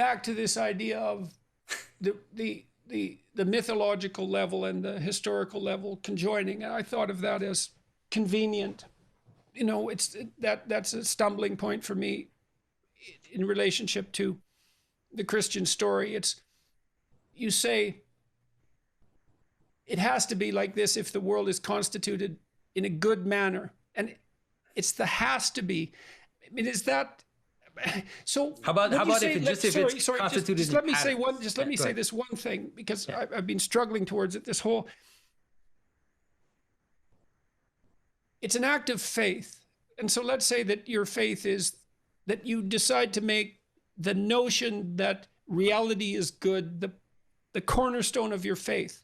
back to this idea of the mythological level and the historical level conjoining. And I thought of that as convenient. You know, that's a stumbling point for me in relationship to the Christian story. You say it has to be like this if the world is constituted in a good manner, and it's the has to be. I mean, is that so? How about if it's constituted? Just let me say one. Just let me say this one thing, because I've been struggling towards it. This whole, it's an act of faith, and so let's say that your faith is that you decide to make the notion that reality is good the cornerstone of your faith.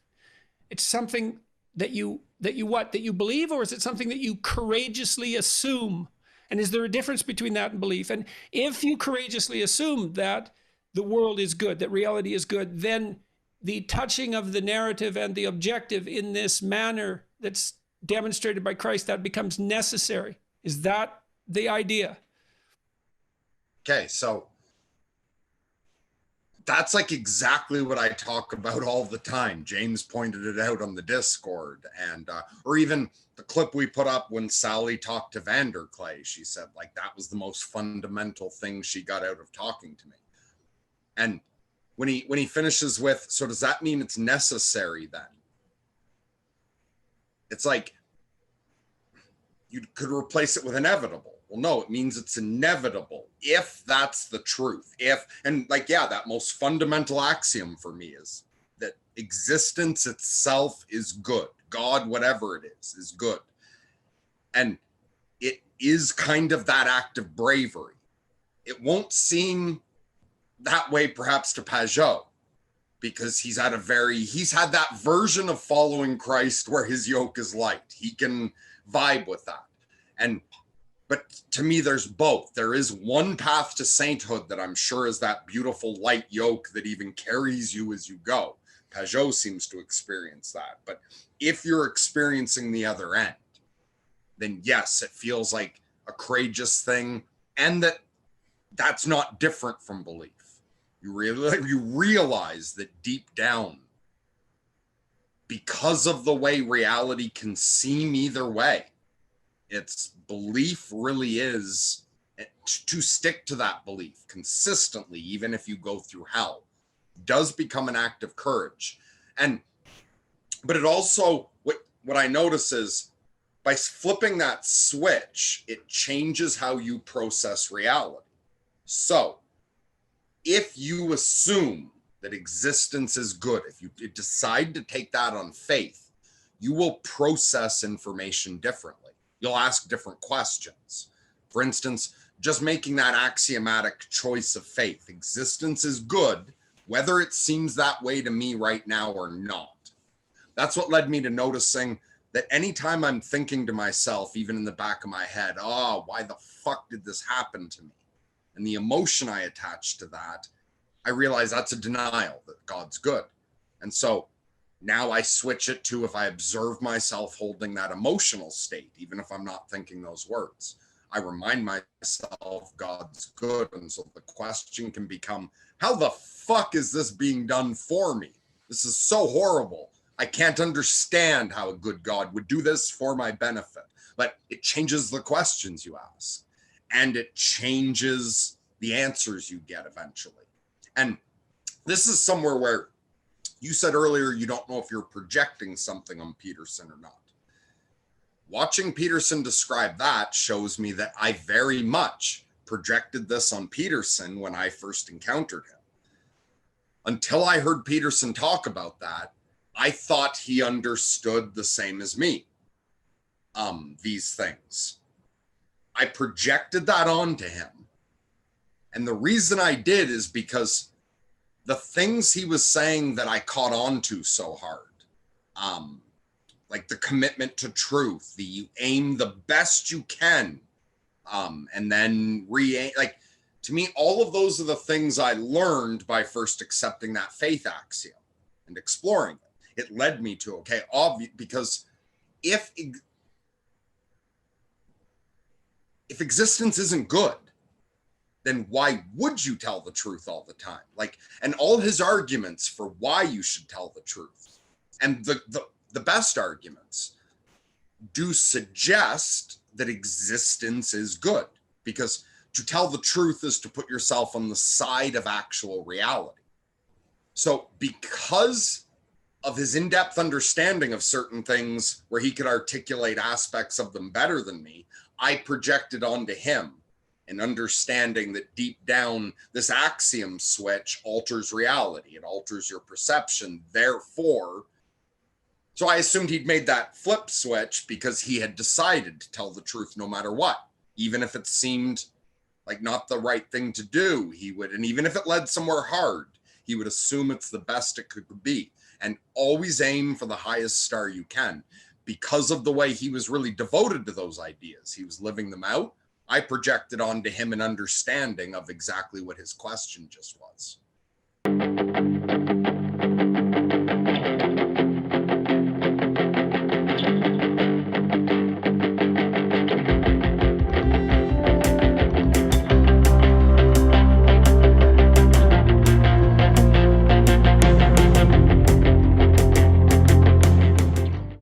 It's something that you believe, or is it something that you courageously assume? And is there a difference between that and belief? And if you courageously assume that the world is good, that reality is good, then the touching of the narrative and the objective in this manner that's demonstrated by Christ, that becomes necessary. Is that the idea? Okay, so that's like exactly what I talk about all the time. James pointed it out on the Discord, and or even the clip we put up when Sally talked to Vanderclay. She said like that was the most fundamental thing she got out of talking to me. And when he finishes with, so does that mean it's necessary then? It's like you could replace it with inevitable. Well, no, it means it's inevitable if that's the truth. That most fundamental axiom for me is that existence itself is good. God, whatever it is good. And it is kind of that act of bravery. It won't seem that way perhaps to Pageau, because he's had that version of following Christ where his yoke is light. He can vibe with that. But to me, there's both. There is one path to sainthood that I'm sure is that beautiful light yoke that even carries you as you go. Pageau seems to experience that. But if you're experiencing the other end, then yes, it feels like a courageous thing, and that's not different from belief. You realize that deep down, because of the way reality can seem either way, its belief really is to stick to that belief consistently, even if you go through hell, does become an act of courage. But it also, what I notice is by flipping that switch, it changes how you process reality. So if you assume that existence is good, if you decide to take that on faith, you will process information differently. You'll ask different questions. For instance, just making that axiomatic choice of faith. Existence is good, whether it seems that way to me right now or not. That's what led me to noticing that anytime I'm thinking to myself, even in the back of my head, oh, why the fuck did this happen to me? And the emotion I attach to that, I realize that's a denial that God's good. And so now I switch it to, if I observe myself holding that emotional state, even if I'm not thinking those words, I remind myself God's good. And so the question can become, how the fuck is this being done for me? This is so horrible. I can't understand how a good God would do this for my benefit. But it changes the questions you ask, and it changes the answers you get eventually. And this is somewhere where you said earlier you don't know if you're projecting something on Peterson or not. Watching Peterson describe that shows me that I very much projected this on Peterson when I first encountered him. Until I heard Peterson talk about that, I thought he understood the same as me, these things. I projected that onto him. And the reason I did is because the things he was saying that I caught on to so hard, like the commitment to truth, you aim the best you can, and then re-aim, to me, all of those are the things I learned by first accepting that faith axiom and exploring it. It led me to, because if existence isn't good, then why would you tell the truth all the time? Like, and all his arguments for why you should tell the truth, and the best arguments, do suggest that existence is good, because to tell the truth is to put yourself on the side of actual reality. So because of his in-depth understanding of certain things where he could articulate aspects of them better than me, I projected onto him an understanding that deep down this axiom switch alters reality. It alters your perception. Therefore, so I assumed he'd made that flip switch because he had decided to tell the truth no matter what, even if it seemed like not the right thing to do. He would, and even if it led somewhere hard, he would assume it's the best it could be, and always aim for the highest star you can. Because of the way he was really devoted to those ideas, he was living them out, I projected onto him an understanding of exactly what his question just was.